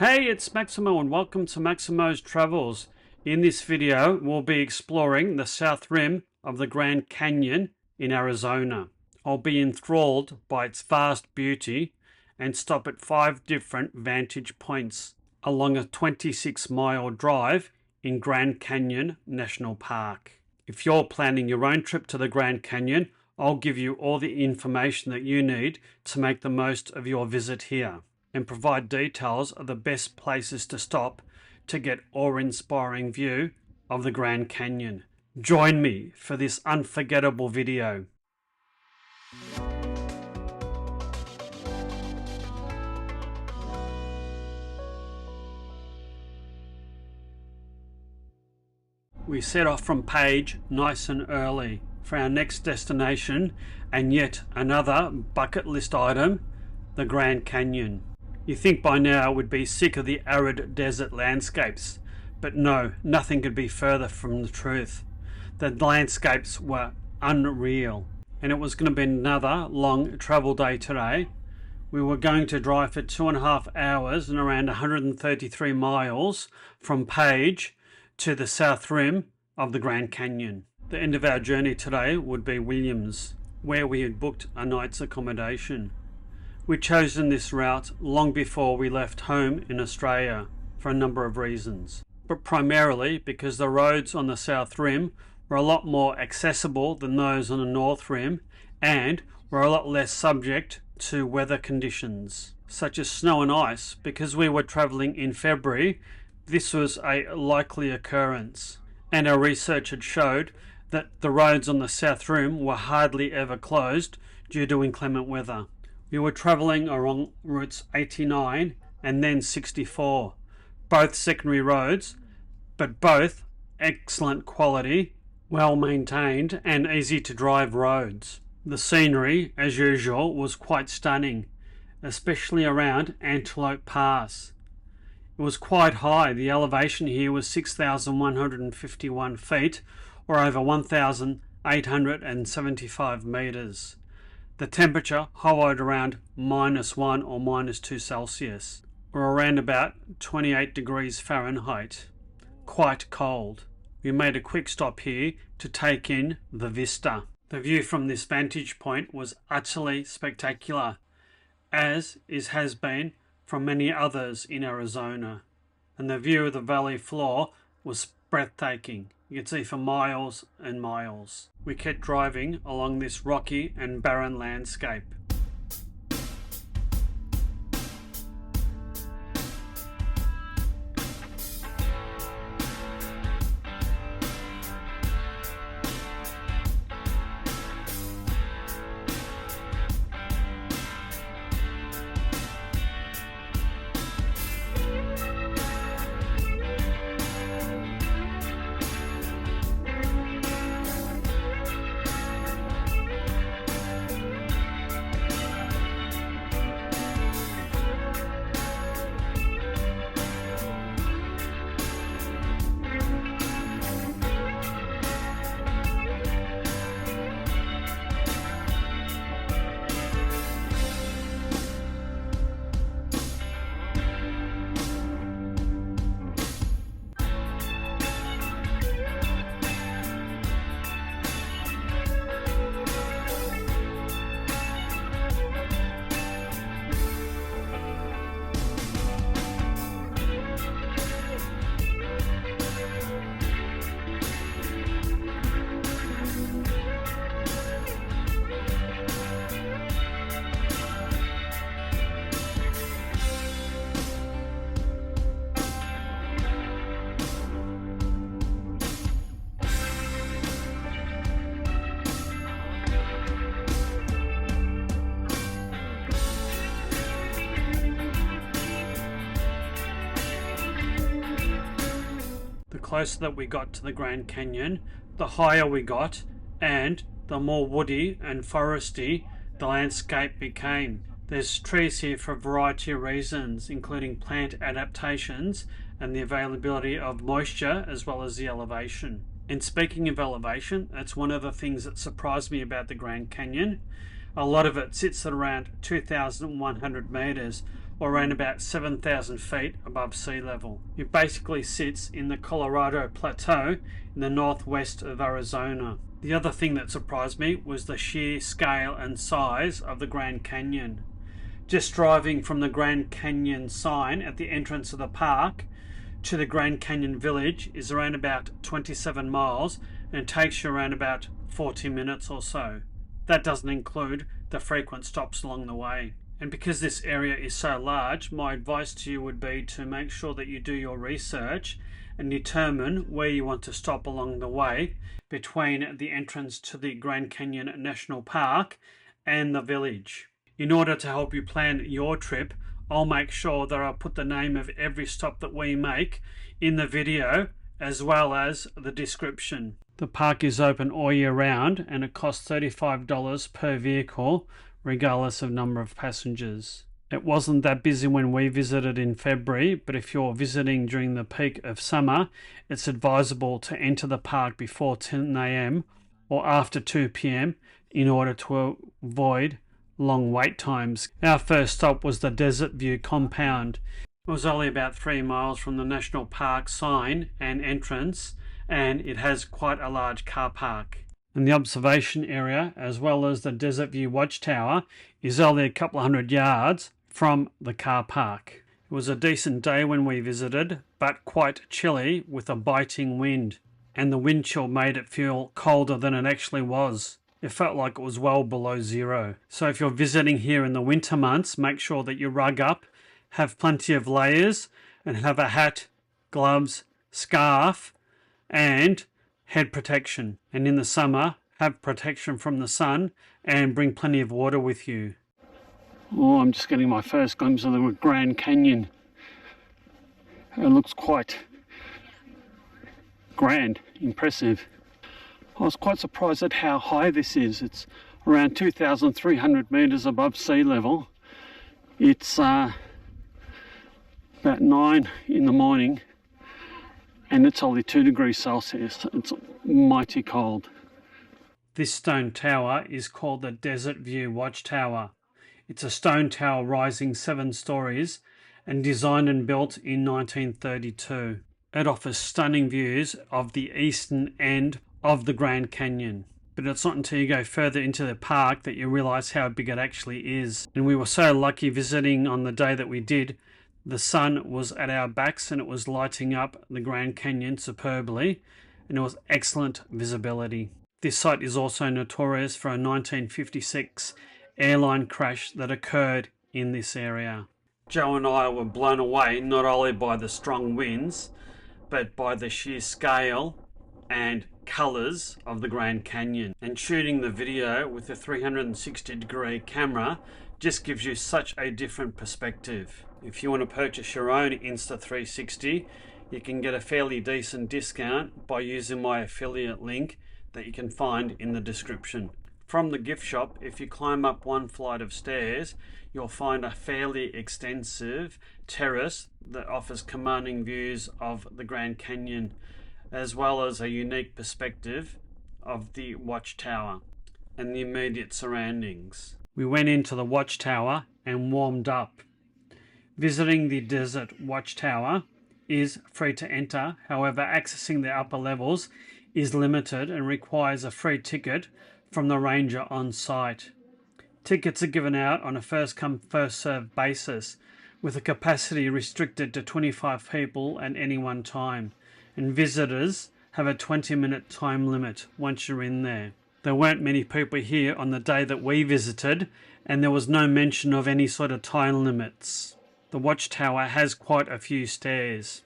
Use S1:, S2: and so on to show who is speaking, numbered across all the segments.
S1: Hey, it's Maximo and welcome to Maximo's Travels. In this video, we'll be exploring the south rim of the Grand Canyon in Arizona. I'll be enthralled by its vast beauty and stop at 5 different vantage points along a 26-mile drive in Grand Canyon National Park. If you're planning your own trip to the Grand Canyon, I'll give you all the information that you need to make the most of your visit here and provide details of the best places to stop to get awe-inspiring view of the Grand Canyon. Join me for this unforgettable video. We set off from Page nice and early for our next destination and yet another bucket list item, the Grand Canyon. You think by now we'd be sick of the arid desert landscapes, but no, nothing could be further from the truth. The landscapes were unreal, and it was going to be another long travel day today. We were going to drive for 2.5 hours and around 133 miles from Page to the south rim of the Grand Canyon. The end of our journey today would be Williams, where we had booked a night's accommodation. We'd chosen this route long before we left home in Australia for a number of reasons, but primarily because the roads on the South Rim were a lot more accessible than those on the North Rim and were a lot less subject to weather conditions, such as snow and ice. Because we were travelling in February, this was a likely occurrence, and our research had showed that the roads on the South Rim were hardly ever closed due to inclement weather. We were travelling along routes 89 and then 64, both secondary roads, but both excellent quality, well maintained and easy to drive roads. The scenery, as usual, was quite stunning, especially around Antelope Pass. It was quite high. The elevation here was 6,151 feet, or over 1,875 metres. The temperature hovered around -1 or -2 Celsius, or around about 28 degrees Fahrenheit. Quite cold. We made a quick stop here to take in the Vista. The view from this vantage point was utterly spectacular, as has been from many others in Arizona, and the view of the valley floor was breathtaking. You could see for miles and miles. We kept driving along this rocky and barren landscape. The closer that we got to the Grand Canyon, the higher we got, and the more woody and foresty the landscape became. There's trees here for a variety of reasons, including plant adaptations and the availability of moisture as well as the elevation. And speaking of elevation, that's one of the things that surprised me about the Grand Canyon. A lot of it sits at around 2,100 meters, or around about 7,000 feet above sea level. It basically sits in the Colorado Plateau in the northwest of Arizona. The other thing that surprised me was the sheer scale and size of the Grand Canyon. Just driving from the Grand Canyon sign at the entrance of the park to the Grand Canyon Village is around about 27 miles and takes you around about 40 minutes or so. That doesn't include the frequent stops along the way. And because this area is so large, my advice to you would be to make sure that you do your research and determine where you want to stop along the way between the entrance to the Grand Canyon National Park and the village. In order to help you plan your trip, I'll make sure that I put the name of every stop that we make in the video as well as the description. The park is open all year round and it costs $35 per vehicle regardless of number of passengers. It wasn't that busy when we visited in February, but if you're visiting during the peak of summer, it's advisable to enter the park before 10 a.m. or after 2 p.m. in order to avoid long wait times. Our first stop was the Desert View compound. It was only about 3 miles from the national park sign and entrance, and it has quite a large car park. And the observation area, as well as the Desert View Watchtower, is only a couple of 100 yards from the car park. It was a decent day when we visited, but quite chilly with a biting wind, and the wind chill made it feel colder than it actually was. It felt like it was well below zero. So if you're visiting here in the winter months, make sure that you rug up, have plenty of layers, and have a hat, gloves, scarf, and head protection. And in the summer, have protection from the sun and bring plenty of water with you. Oh, I'm just getting my first glimpse of the Grand Canyon. It looks quite grand, impressive. I was quite surprised at how high this is. It's around 2,300 meters above sea level. It's about 9 in the morning and it's only 2 degrees Celsius. It's mighty cold. This stone tower is called the Desert View Watchtower. It's a stone tower rising 7 stories and designed and built in 1932. It offers stunning views of the eastern end of the Grand Canyon. But it's not until you go further into the park that you realize how big it actually is. And we were so lucky visiting on the day that we did. The sun was at our backs and it was lighting up the Grand Canyon superbly, and it was excellent visibility. This site is also notorious for a 1956 airline crash that occurred in this area. Joe and I were blown away not only by the strong winds, but by the sheer scale and colours of the Grand Canyon. And shooting the video with a 360-degree camera just gives you such a different perspective. If you want to purchase your own Insta360, you can get a fairly decent discount by using my affiliate link that you can find in the description. From the gift shop, if you climb up one flight of stairs, you'll find a fairly extensive terrace that offers commanding views of the Grand Canyon, as well as a unique perspective of the Watchtower and the immediate surroundings. We went into the Watchtower and warmed up. Visiting the Desert Watchtower is free to enter, however accessing the upper levels is limited and requires a free ticket from the ranger on site. Tickets are given out on a first come first served basis, with a capacity restricted to 25 people at any one time, and visitors have a 20-minute time limit once you're in there. There weren't many people here on the day that we visited, and there was no mention of any sort of time limits. The Watchtower has quite a few stairs.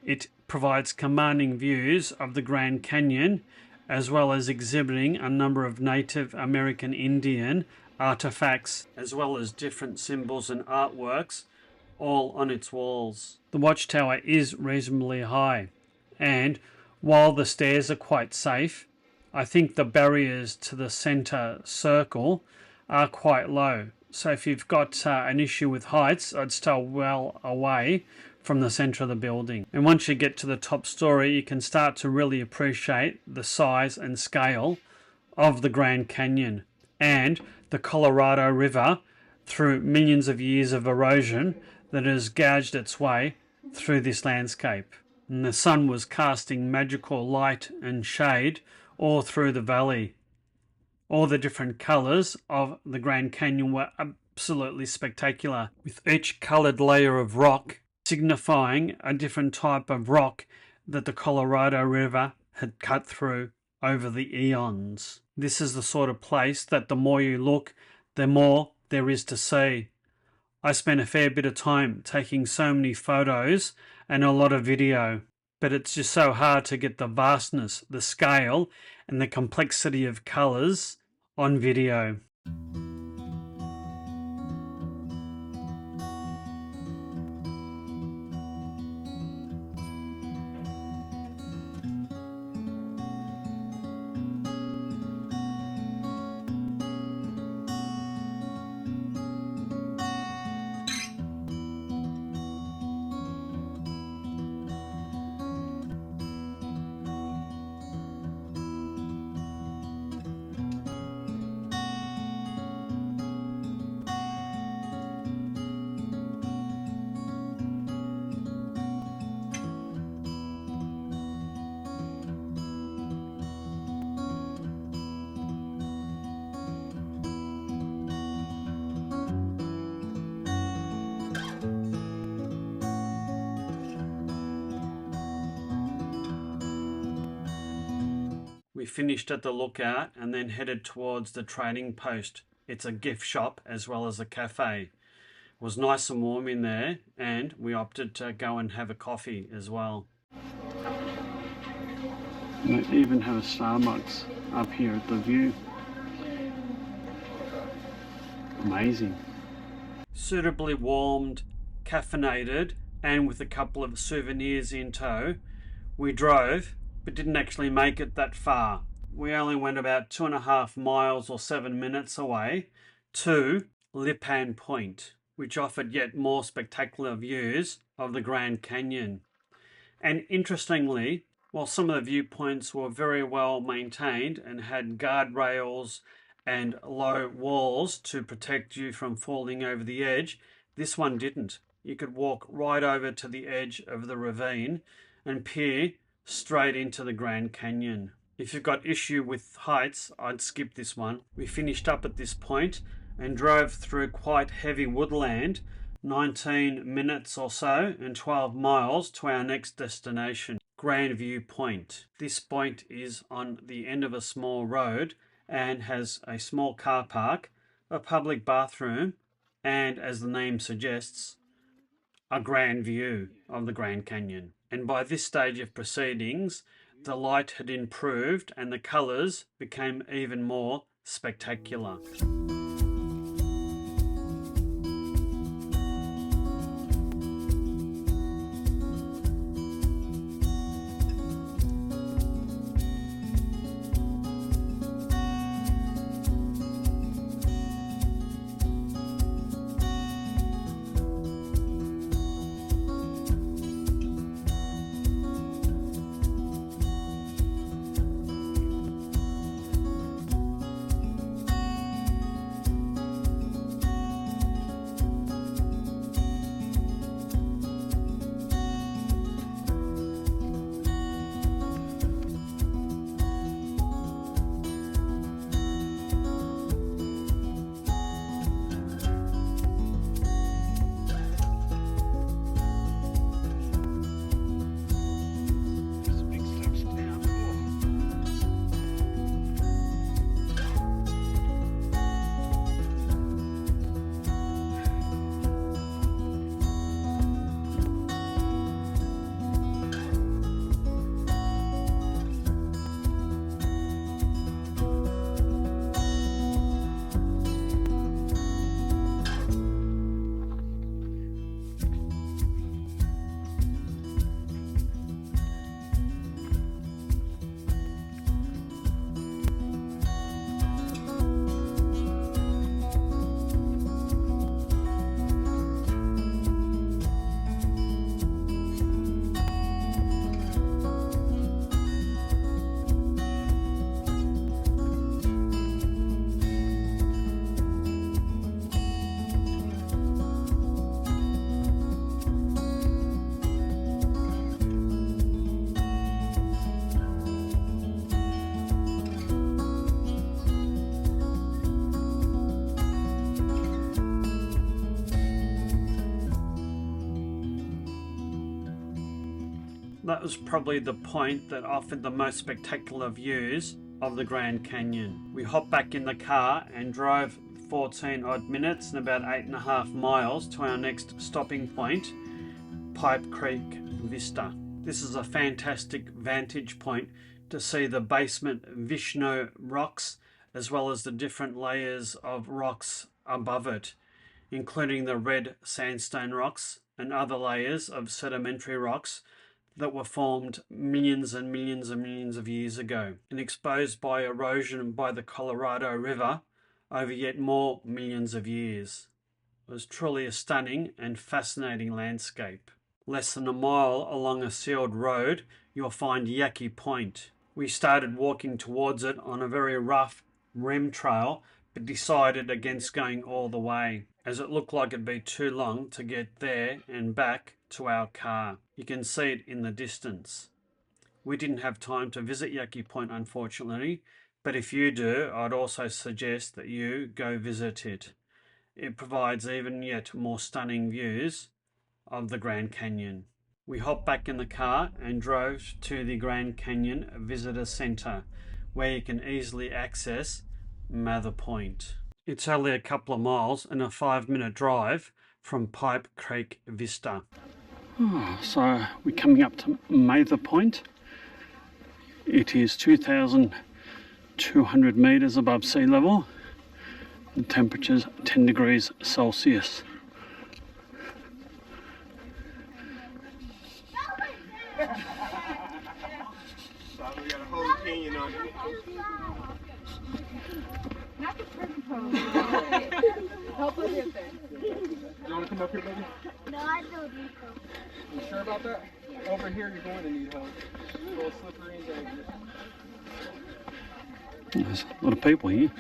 S1: It provides commanding views of the Grand Canyon, as well as exhibiting a number of Native American Indian artifacts, as well as different symbols and artworks, all on its walls. The Watchtower is reasonably high, and while the stairs are quite safe, I think the barriers to the centre circle are quite low. So if you've got an issue with heights, I'd stay well away from the centre of the building. And once you get to the top story, you can start to really appreciate the size and scale of the Grand Canyon and the Colorado River through millions of years of erosion that has gouged its way through this landscape. And the sun was casting magical light and shade all through the valley. All the different colours of the Grand Canyon were absolutely spectacular, with each coloured layer of rock signifying a different type of rock that the Colorado River had cut through over the eons. This is the sort of place that the more you look, the more there is to see. I spent a fair bit of time taking so many photos and a lot of video, but it's just so hard to get the vastness, the scale, and the complexity of colours on video. We finished at the lookout and then headed towards the trading post. It's a gift shop as well as a cafe. It was nice and warm in there, and we opted to go and have a coffee as well. They even have a Starbucks up here at the view. Amazing. Suitably warmed, caffeinated, and with a couple of souvenirs in tow, we drove but didn't actually make it that far. We only went about 2.5 miles or 7 minutes away to Lipan Point, which offered yet more spectacular views of the Grand Canyon. And interestingly, while some of the viewpoints were very well maintained and had guardrails and low walls to protect you from falling over the edge, this one didn't. You could walk right over to the edge of the ravine and peer straight into the Grand Canyon. If you've got issue with heights, I'd skip this one. We finished up at this point and drove through quite heavy woodland, 19 minutes or so and 12 miles to our next destination, Grandview Point. This point is on the end of a small road and has a small car park, a public bathroom, and, as the name suggests, a grand view of the Grand Canyon. And by this stage of proceedings, the light had improved and the colours became even more spectacular. That was probably the point that offered the most spectacular views of the Grand Canyon. We hopped back in the car and drove 14 odd minutes and about 8.5 miles to our next stopping point, Pipe Creek Vista. This is a fantastic vantage point to see the basement Vishnu rocks as well as the different layers of rocks above it, including the red sandstone rocks and other layers of sedimentary rocks that were formed millions and millions and millions of years ago and exposed by erosion by the Colorado River over yet more millions of years. It was truly a stunning and fascinating landscape. Less than a mile along a sealed road, you'll find Yaqui Point. We started walking towards it on a very rough rim trail, but decided against going all the way, as it looked like it'd be too long to get there and back to our car. You can see it in the distance. We didn't have time to visit Yaqui Point, unfortunately, but if you do, I'd also suggest that you go visit it. It provides even yet more stunning views of the Grand Canyon. We hopped back in the car and drove to the Grand Canyon Visitor Center, where you can easily access Mather Point. It's only a couple of miles and a 5-minute drive from Pipe Creek Vista. So we're coming up to Mather Point. It is 2,200 meters above sea level. The temperature's 10 degrees Celsius.
S2: We got a whole canyon on it.
S3: Not the person pose. Help us get there.
S2: Do you want to come up here, baby?
S4: No, I don't need to.
S2: You sure about that? Yeah. Over here, you're going to need help. It's a little slippery and dangerous.
S1: There's a lot of people here.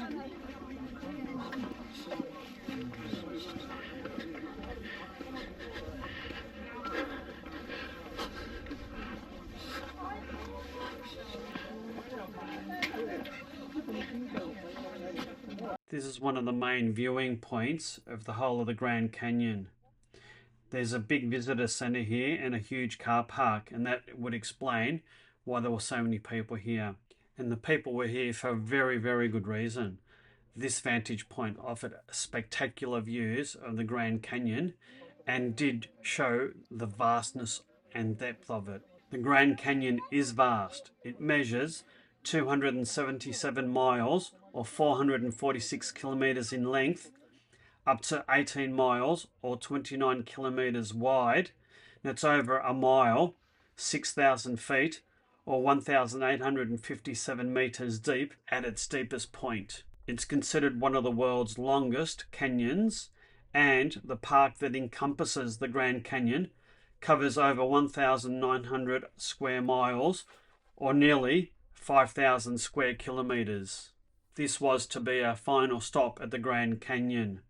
S1: This is one of the main viewing points of the whole of the Grand Canyon. There's a big visitor center here and a huge car park, and that would explain why there were so many people here. And the people were here for a very, very good reason. This vantage point offered spectacular views of the Grand Canyon and did show the vastness and depth of it. The Grand Canyon is vast. It measures 277 miles or 446 kilometers in length, up to 18 miles or 29 kilometers wide. That's over a mile, 6,000 feet or 1,857 meters deep at its deepest point. It's considered one of the world's longest canyons, and the park that encompasses the Grand Canyon covers over 1,900 square miles or nearly 5,000 square kilometers. This was to be our final stop at the Grand Canyon.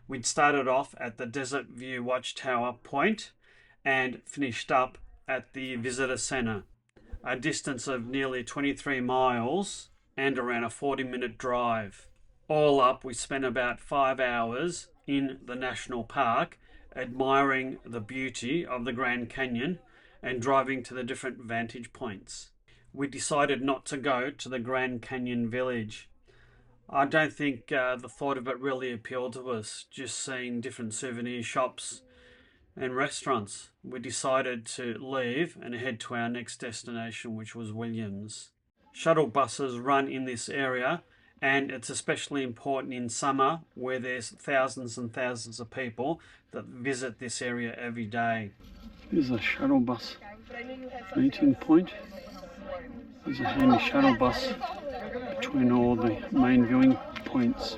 S1: We'd started off at the Desert View Watchtower point and finished up at the Visitor Center, a distance of nearly 23 miles and around a 40-minute drive. All up, we spent about 5 hours in the national park admiring the beauty of the Grand Canyon and driving to the different vantage points. We decided not to go to the Grand Canyon Village. I don't think the thought of it really appealed to us, just seeing different souvenir shops and restaurants. We decided to leave and head to our next destination, which was Williams. Shuttle buses run in this area, and it's especially important in summer where there's thousands and thousands of people that visit this area every day. Here's a shuttle bus meeting point. There's a handy shuttle bus between all the main viewing points.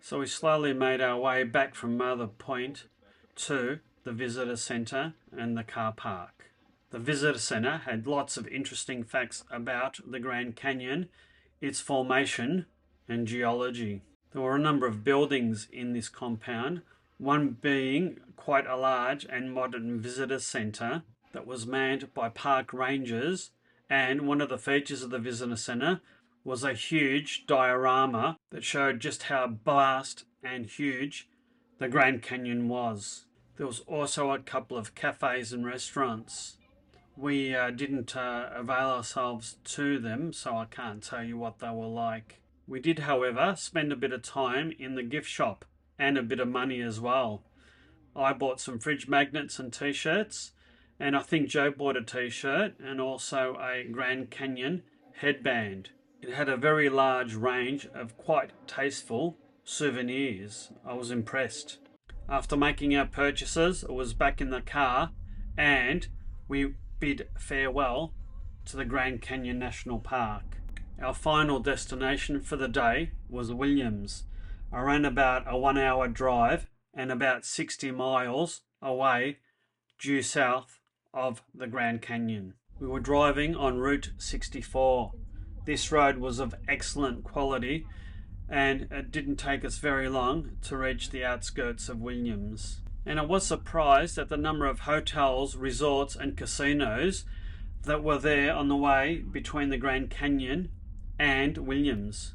S1: So we slowly made our way back from Mather Point to the visitor centre and the car park. The visitor centre had lots of interesting facts about the Grand Canyon, its formation and geology. There were a number of buildings in this compound, one being quite a large and modern visitor centre that was manned by park rangers, and one of the features of the visitor centre was a huge diorama that showed just how vast and huge the Grand Canyon was. There was also a couple of cafes and restaurants. We didn't avail ourselves to them, so I can't tell you what they were like. We did, however, spend a bit of time in the gift shop and a bit of money as well. I bought some fridge magnets and t-shirts, and I think Joe bought a t-shirt and also a Grand Canyon headband. It had a very large range of quite tasteful souvenirs. I was impressed. After making our purchases, I was back in the car and we bid farewell to the Grand Canyon National Park. Our final destination for the day was Williams, around about a 1 hour drive and about 60 miles away due south of the Grand Canyon. We were driving on Route 64. This road was of excellent quality and it didn't take us very long to reach the outskirts of Williams. And I was surprised at the number of hotels, resorts and casinos that were there on the way between the Grand Canyon and Williams.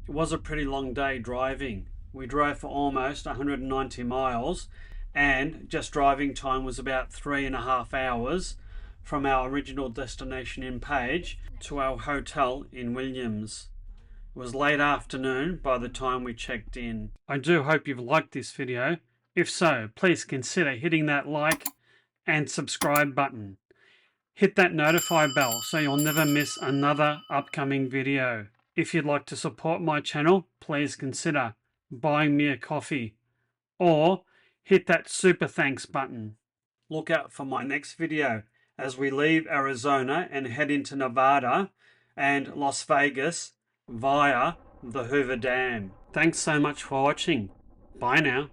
S1: It was a pretty long day driving. We drove for almost 190 miles and just driving time was about 3.5 hours from our original destination in Page to our hotel in Williams. It was late afternoon by the time we checked in. I do hope you've liked this video. If so, please consider hitting that like and subscribe button. Hit that notify bell so you'll never miss another upcoming video. If you'd like to support my channel, please consider buying me a coffee or hit that super thanks button. Look out for my next video as we leave Arizona and head into Nevada and Las Vegas via the Hoover Dam. Thanks so much for watching. Bye now.